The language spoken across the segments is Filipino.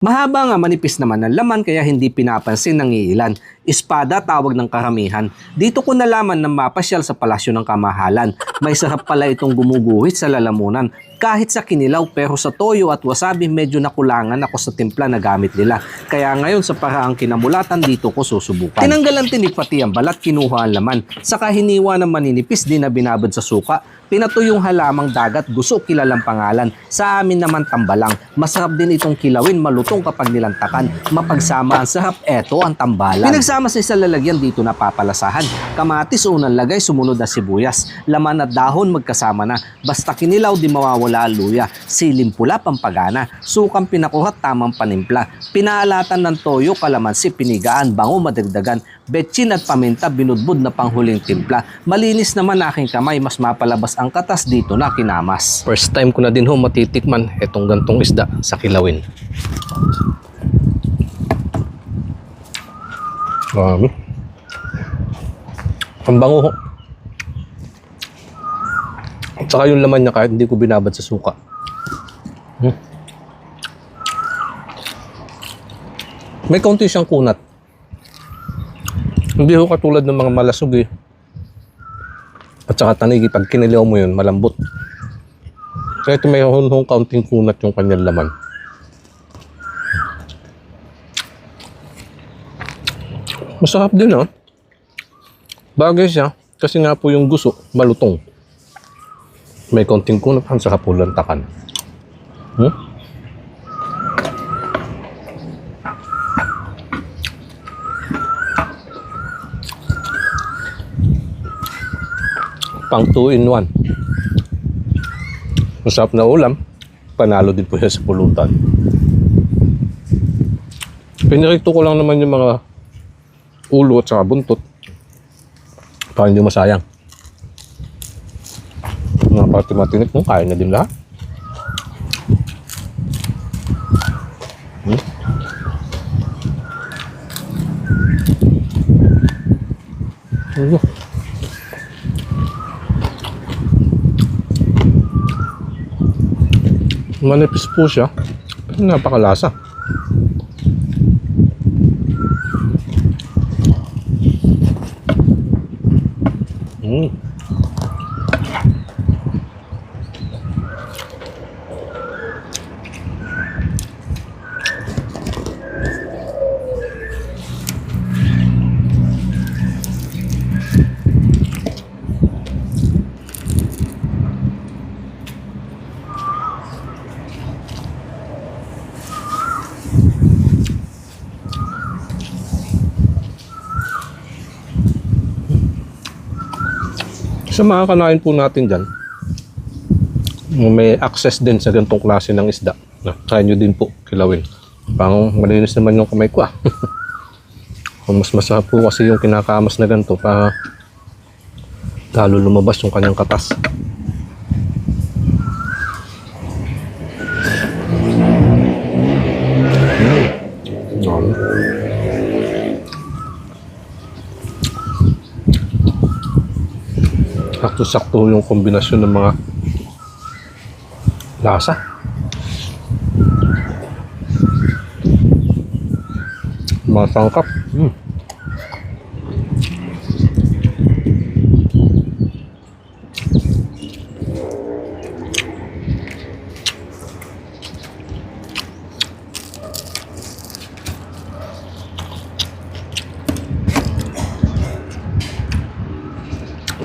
Mahaba nga manipis naman ang laman kaya hindi pinapansin ng iilan. Espada tawag ng karamihan. Dito ko nalaman na mapasyal sa palasyo ng kamahalan. May sarap pala itong gumuguhit sa lalamunan. Kahit sa kinilaw pero sa toyo at wasabi medyo nakulangan ako sa timpla na gamit nila. Kaya ngayon sa paraang kinamulatan dito ko susubukan. Tinanggalan tinik pati ang balat, kinuha ang laman. Saka hiniwa ng maninipis din na binabad sa suka. Pinatuyong halamang dagat, gusto kilalang pangalan. Sa amin naman tambalang. Masarap din itong kilawin, malutong kapag nilantakan. Mapagsama ang sarap, eto ang tambalan. Pinagsama sa isang lalagyan dito na papalasahan. Kamatis unang lagay, sumunod na sibuyas. Laman at dahon magkasama na. Basta kinilaw di mawawala ang luya. Silim pula pampagana. Sukang pinakuhat tamang panimpla. Pinaalatan ng toyo, kalamansi, pinigaan, bango madagdagan. Betchin at paminta binudbud na panghuling timpla. Malinis naman aking kamay, mas mapalabas ang katas dito na kinamas. First time ko na din ho matitikman etong gantong isda sa kilawin. Ang bango ho. At saka yung laman niya kahit hindi ko binabad sa suka. May kaunti siyang kunat. Hindi ho katulad ng mga malasog eh. At saka tanigi, pag kinilaw mo yun, malambot. Kaya ito may hunhong kaunting kunat yung kanyang laman. Masarap din oh. Bagay siya, kasi nga po yung gusto, malutong. May kaunting kunat, ang saka po lantakan. Pang 2-in-1. Masarap na ulam. Panalo din po yan sa pulutan. Pinirito ko lang naman yung mga ulo at saka buntot para hindi masayang. Mga pati matinik mo, kaya na din lahat. Manipis po siya, pero napakalasa. Sa mga kanain po natin dyan, may access din sa ganitong klase ng isda. Try nyo din po kilawin. Pang malinis naman yung kamay ko ah. Mas masarap po kasi yung kinakamas na ganito para lalo lumabas yung kanyang katas. Sakto-sakto yung kombinasyon ng mga lasa. Mga sangkap.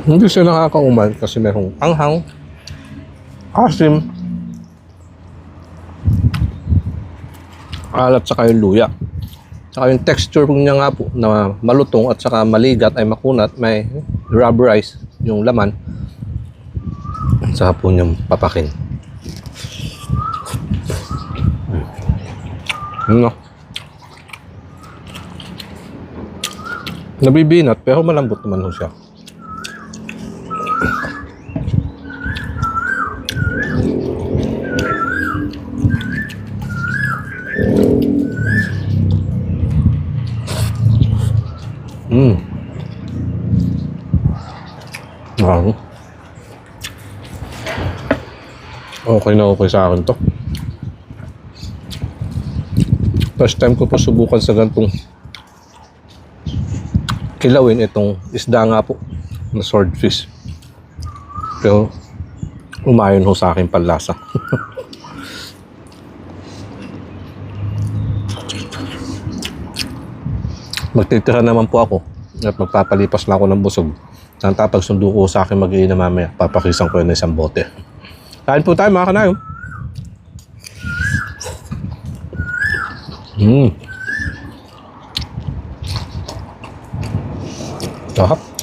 Hindi siya nakakauman kasi merong anghang, asim, alat saka yung luya. Saka yung texture niya nga po na malutong at saka maligat ay makunat, may rubberize yung laman. Saka po niyang papakin. Nabibinat pero malambot naman ho siya. Okay na okay sa akin to. First time ko po subukan sa gantong kilawin itong isda nga po na swordfish. Pero umayon ho sa akin panlasa. Magtitira naman po ako at magpapalipas na ako ng busog. Saan tapag sundo ko sa akin mag-iina mamaya, papakisan ko yun ng isang bote. Kain po tayo mga kanayo. Sarap.